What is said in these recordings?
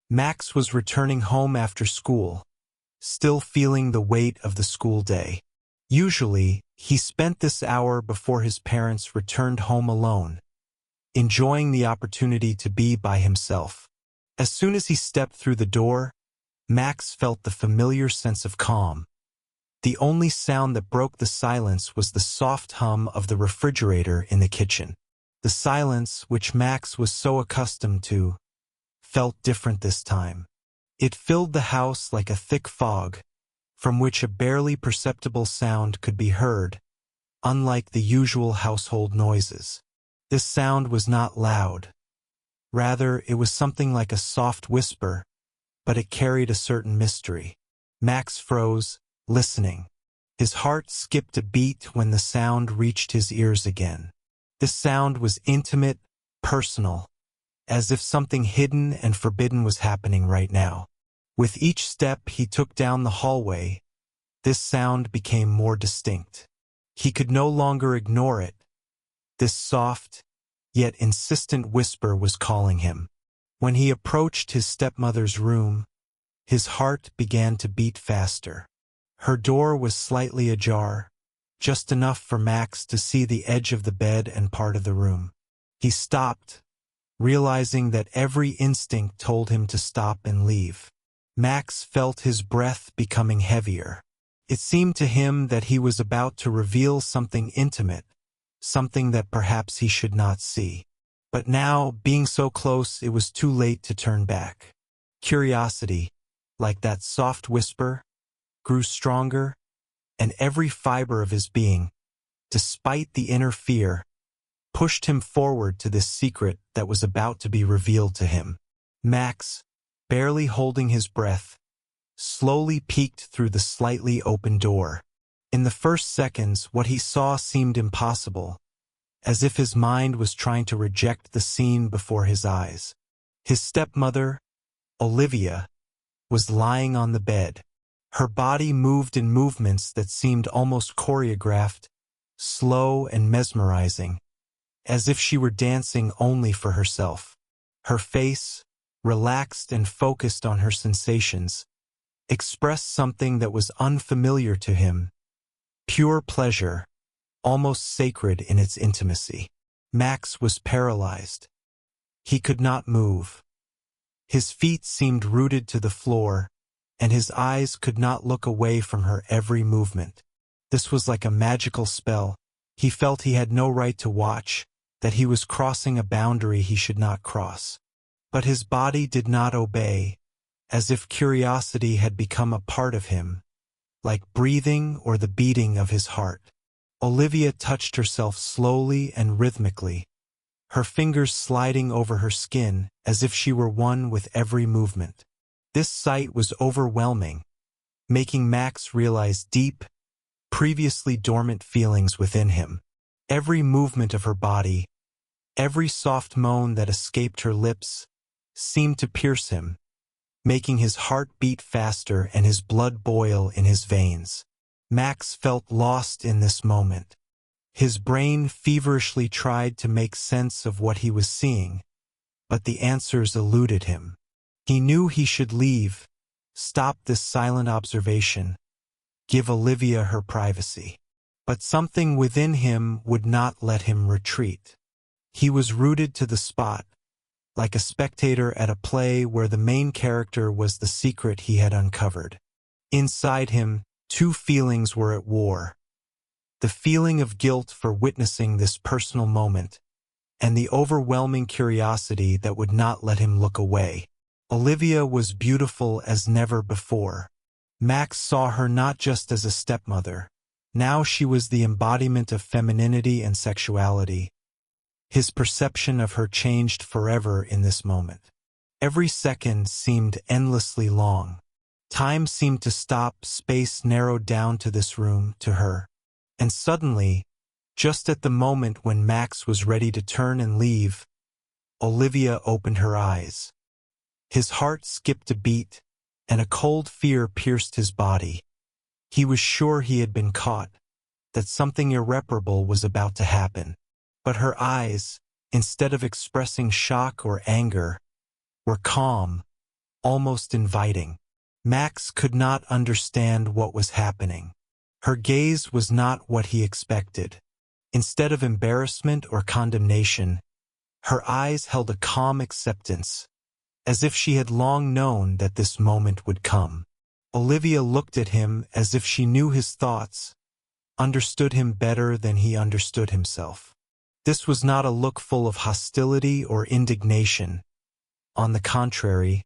Max was returning home after school, still feeling the weight of the school day. Usually, he spent this hour before his parents returned home alone, enjoying the opportunity to be by himself. As soon as he stepped through the door, Max felt the familiar sense of calm. The only sound that broke the silence was the soft hum of the refrigerator in the kitchen. The silence, which Max was so accustomed to, felt different this time. It filled the house like a thick fog, from which a barely perceptible sound could be heard, unlike the usual household noises. This sound was not loud. Rather, it was something like a soft whisper, but it carried a certain mystery. Max froze, listening. His heart skipped a beat when the sound reached his ears again. This sound was intimate, personal, as if something hidden and forbidden was happening right now. With each step he took down the hallway, this sound became more distinct. He could no longer ignore it. This soft, yet insistent whisper was calling him. When he approached his stepmother's room, his heart began to beat faster. Her door was slightly ajar, just enough for Max to see the edge of the bed and part of the room. He stopped, realizing that every instinct told him to stop and leave. Max felt his breath becoming heavier. It seemed to him that he was about to reveal something intimate, something that perhaps he should not see. But now, being so close, it was too late to turn back. Curiosity, like that soft whisper, grew stronger, and every fiber of his being, despite the inner fear, pushed him forward to this secret that was about to be revealed to him. Max, barely holding his breath, slowly peeked through the slightly open door. In the first seconds, what he saw seemed impossible, as if his mind was trying to reject the scene before his eyes. His stepmother, Olivia, was lying on the bed. Her body moved in movements that seemed almost choreographed, slow and mesmerizing, as if she were dancing only for herself. Her face, relaxed and focused on her sensations, expressed something that was unfamiliar to him, pure pleasure, almost sacred in its intimacy. Max was paralyzed. He could not move. His feet seemed rooted to the floor, and his eyes could not look away from her every movement. This was like a magical spell. He felt he had no right to watch, that he was crossing a boundary he should not cross. But his body did not obey, as if curiosity had become a part of him, like breathing or the beating of his heart. Olivia touched herself slowly and rhythmically, her fingers sliding over her skin as if she were one with every movement. This sight was overwhelming, making Max realize deep, previously dormant feelings within him. Every movement of her body, every soft moan that escaped her lips, seemed to pierce him, making his heart beat faster and his blood boil in his veins. Max felt lost in this moment. His brain feverishly tried to make sense of what he was seeing, but the answers eluded him. He knew he should leave, stop this silent observation, give Olivia her privacy. But something within him would not let him retreat. He was rooted to the spot, like a spectator at a play where the main character was the secret he had uncovered. Inside him, two feelings were at war. The feeling of guilt for witnessing this personal moment, and the overwhelming curiosity that would not let him look away. Olivia was beautiful as never before. Max saw her not just as a stepmother. Now she was the embodiment of femininity and sexuality. His perception of her changed forever in this moment. Every second seemed endlessly long. Time seemed to stop, space narrowed down to this room, to her. And suddenly, just at the moment when Max was ready to turn and leave, Olivia opened her eyes. His heart skipped a beat, and a cold fear pierced his body. He was sure he had been caught, that something irreparable was about to happen. But her eyes, instead of expressing shock or anger, were calm, almost inviting. Max could not understand what was happening. Her gaze was not what he expected. Instead of embarrassment or condemnation, her eyes held a calm acceptance, as if she had long known that this moment would come. Olivia looked at him as if she knew his thoughts, understood him better than he understood himself. This was not a look full of hostility or indignation. On the contrary,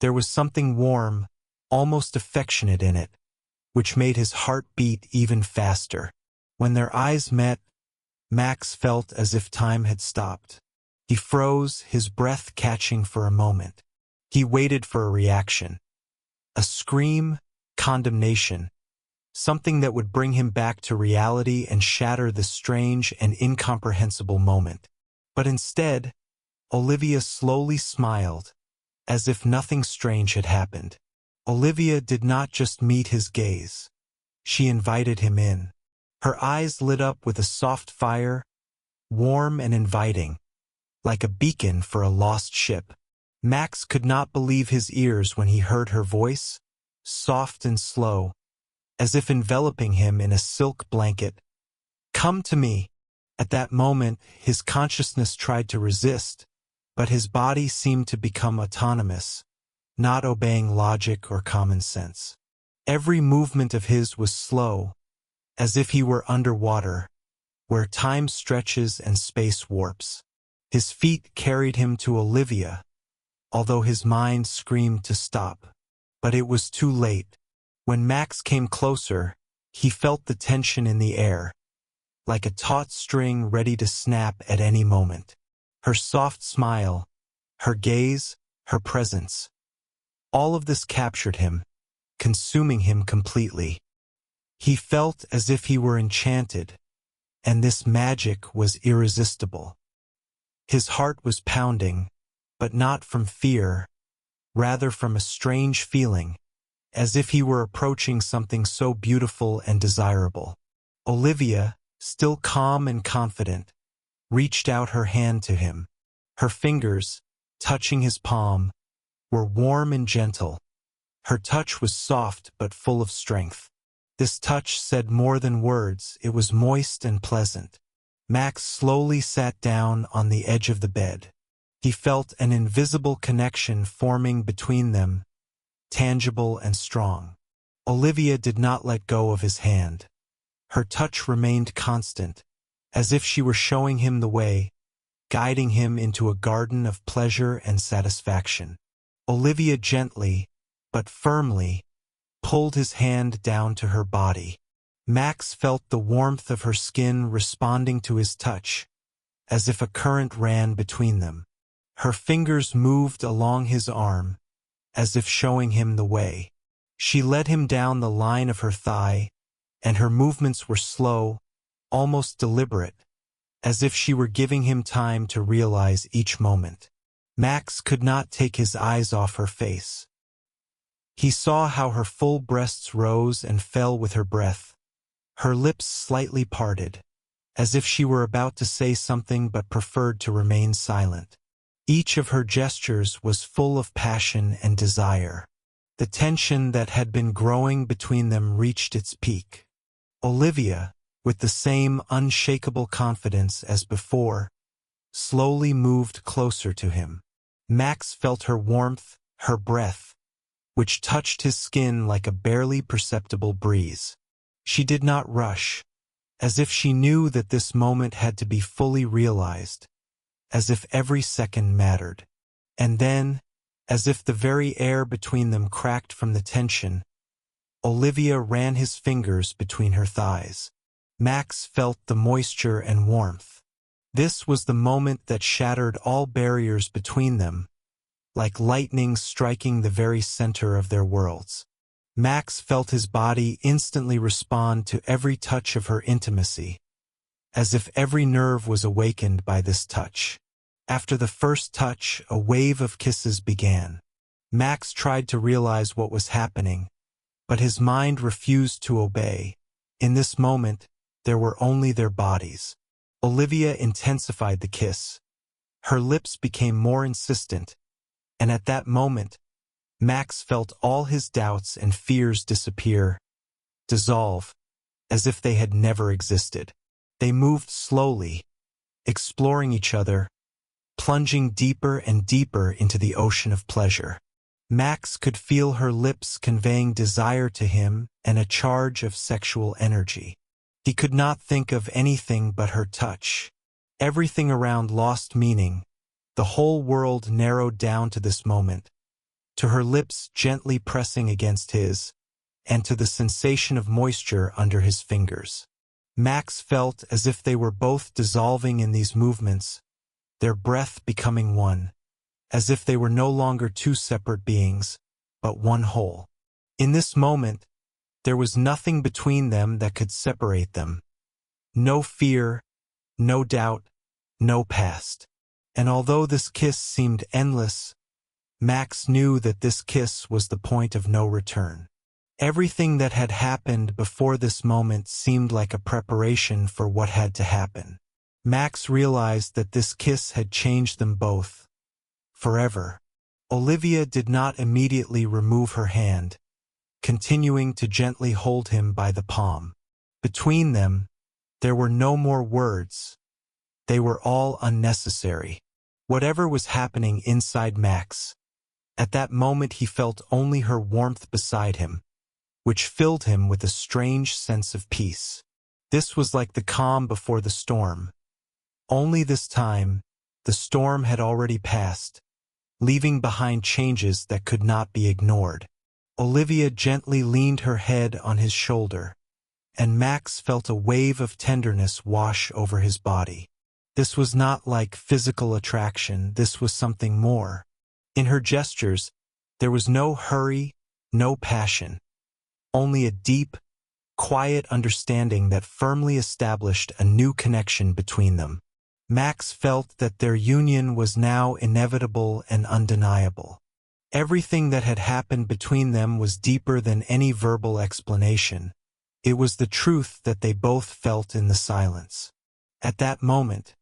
there was something warm, almost affectionate in it, which made his heart beat even faster. When their eyes met, Max felt as if time had stopped. He froze, his breath catching for a moment. He waited for a reaction. A scream, condemnation, something that would bring him back to reality and shatter the strange and incomprehensible moment. But instead, Olivia slowly smiled, as if nothing strange had happened. Olivia did not just meet his gaze. She invited him in. Her eyes lit up with a soft fire, warm and inviting, like a beacon for a lost ship. Max could not believe his ears when he heard her voice, soft and slow, as if enveloping him in a silk blanket. "Come to me." At that moment, his consciousness tried to resist, but his body seemed to become autonomous, not obeying logic or common sense. Every movement of his was slow, as if he were underwater, where time stretches and space warps. His feet carried him to Olivia, although his mind screamed to stop. But it was too late. When Max came closer, he felt the tension in the air, like a taut string ready to snap at any moment. Her soft smile, her gaze, her presence. All of this captured him, consuming him completely. He felt as if he were enchanted, and this magic was irresistible. His heart was pounding, but not from fear, rather from a strange feeling, as if he were approaching something so beautiful and desirable. Olivia, still calm and confident, reached out her hand to him. Her fingers, touching his palm, were warm and gentle. Her touch was soft but full of strength. This touch said more than words. It was moist and pleasant. Max slowly sat down on the edge of the bed. He felt an invisible connection forming between them, tangible and strong. Olivia did not let go of his hand. Her touch remained constant, as if she were showing him the way, guiding him into a garden of pleasure and satisfaction. Olivia gently, but firmly, pulled his hand down to her body. Max felt the warmth of her skin responding to his touch, as if a current ran between them. Her fingers moved along his arm, as if showing him the way. She led him down the line of her thigh, and her movements were slow, almost deliberate, as if she were giving him time to realize each moment. Max could not take his eyes off her face. He saw how her full breasts rose and fell with her breath, her lips slightly parted, as if she were about to say something but preferred to remain silent. Each of her gestures was full of passion and desire. The tension that had been growing between them reached its peak. Olivia, with the same unshakable confidence as before, slowly moved closer to him. Max felt her warmth, her breath, which touched his skin like a barely perceptible breeze. She did not rush, as if she knew that this moment had to be fully realized, as if every second mattered. And then, as if the very air between them cracked from the tension, Olivia ran his fingers between her thighs. Max felt the moisture and warmth. This was the moment that shattered all barriers between them, like lightning striking the very center of their worlds. Max felt his body instantly respond to every touch of her intimacy, as if every nerve was awakened by this touch. After the first touch, a wave of kisses began. Max tried to realize what was happening, but his mind refused to obey. In this moment, there were only their bodies. Olivia intensified the kiss. Her lips became more insistent, and at that moment, Max felt all his doubts and fears dissolve, as if they had never existed. They moved slowly, exploring each other, plunging deeper and deeper into the ocean of pleasure. Max could feel her lips conveying desire to him and a charge of sexual energy. He could not think of anything but her touch. Everything around lost meaning. The whole world narrowed down to this moment, to her lips gently pressing against his, and to the sensation of moisture under his fingers. Max felt as if they were both dissolving in these movements, their breath becoming one, as if they were no longer two separate beings, but one whole. In this moment, there was nothing between them that could separate them. No fear, no doubt, no past. And although this kiss seemed endless, Max knew that this kiss was the point of no return. Everything that had happened before this moment seemed like a preparation for what had to happen. Max realized that this kiss had changed them both, forever. Olivia did not immediately remove her hand, continuing to gently hold him by the palm. Between them, there were no more words. They were all unnecessary. Whatever was happening inside Max, at that moment he felt only her warmth beside him, which filled him with a strange sense of peace. This was like the calm before the storm. Only this time, the storm had already passed, leaving behind changes that could not be ignored. Olivia gently leaned her head on his shoulder, and Max felt a wave of tenderness wash over his body. This was not like physical attraction, this was something more. In her gestures, there was no hurry, no passion, only a deep, quiet understanding that firmly established a new connection between them. Max felt that their union was now inevitable and undeniable. Everything that had happened between them was deeper than any verbal explanation. It was the truth that they both felt in the silence. At that moment,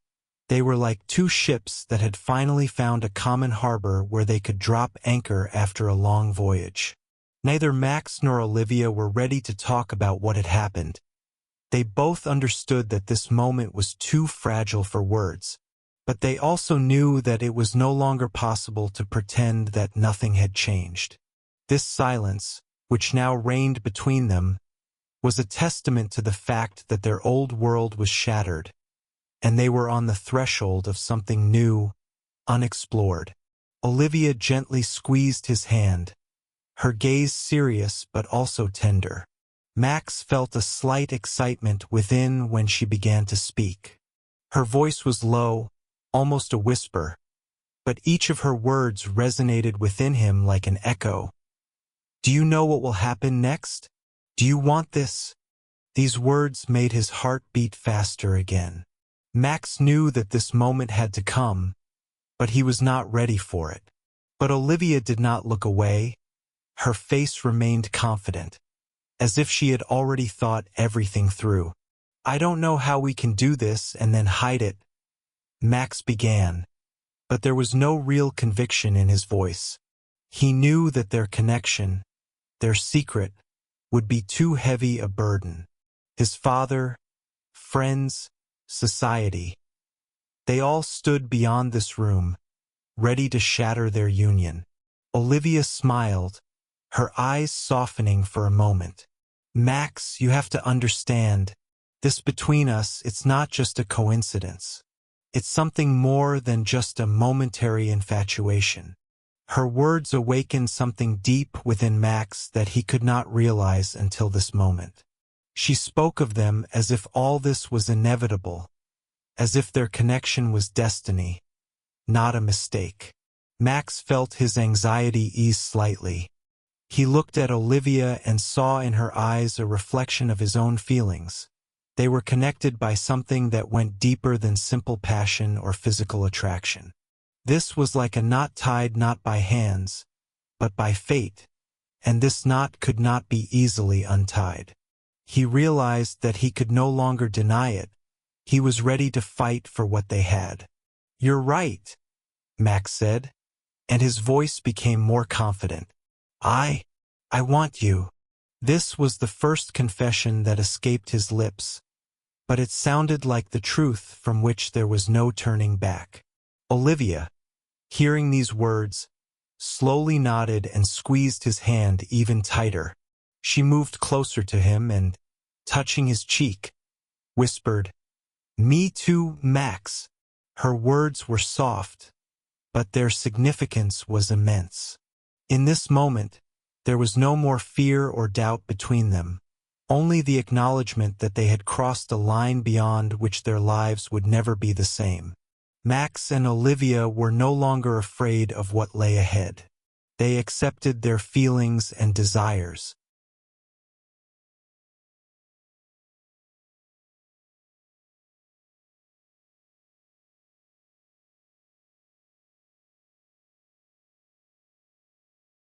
they were like two ships that had finally found a common harbor where they could drop anchor after a long voyage. Neither Max nor Olivia were ready to talk about what had happened. They both understood that this moment was too fragile for words, but they also knew that it was no longer possible to pretend that nothing had changed. This silence, which now reigned between them, was a testament to the fact that their old world was shattered, and they were on the threshold of something new, unexplored. Olivia gently squeezed his hand, her gaze serious but also tender. Max felt a slight excitement within when she began to speak. Her voice was low, almost a whisper, but each of her words resonated within him like an echo. "Do you know what will happen next? Do you want this?" These words made his heart beat faster again. Max knew that this moment had to come, but he was not ready for it. But Olivia did not look away. Her face remained confident, as if she had already thought everything through. "I don't know how we can do this and then hide it," Max began, but there was no real conviction in his voice. He knew that their connection, their secret, would be too heavy a burden. His father, friends, society, they all stood beyond this room, ready to shatter their union. Olivia smiled, her eyes softening for a moment. "Max, you have to understand, this between us, it's not just a coincidence. It's something more than just a momentary infatuation." Her words awakened something deep within Max that he could not realize until this moment. She spoke of them as if all this was inevitable, as if their connection was destiny, not a mistake. Max felt his anxiety ease slightly. He looked at Olivia and saw in her eyes a reflection of his own feelings. They were connected by something that went deeper than simple passion or physical attraction. This was like a knot tied not by hands, but by fate, and this knot could not be easily untied. He realized that he could no longer deny it. He was ready to fight for what they had. "You're right," Max said, and his voice became more confident. I want you. This was the first confession that escaped his lips, but it sounded like the truth from which there was no turning back. Olivia, hearing these words, slowly nodded and squeezed his hand even tighter. She moved closer to him and, touching his cheek, whispered, "Me too, Max." Her words were soft, but their significance was immense. In this moment, there was no more fear or doubt between them, only the acknowledgement that they had crossed a line beyond which their lives would never be the same. Max and Olivia were no longer afraid of what lay ahead. They accepted their feelings and desires,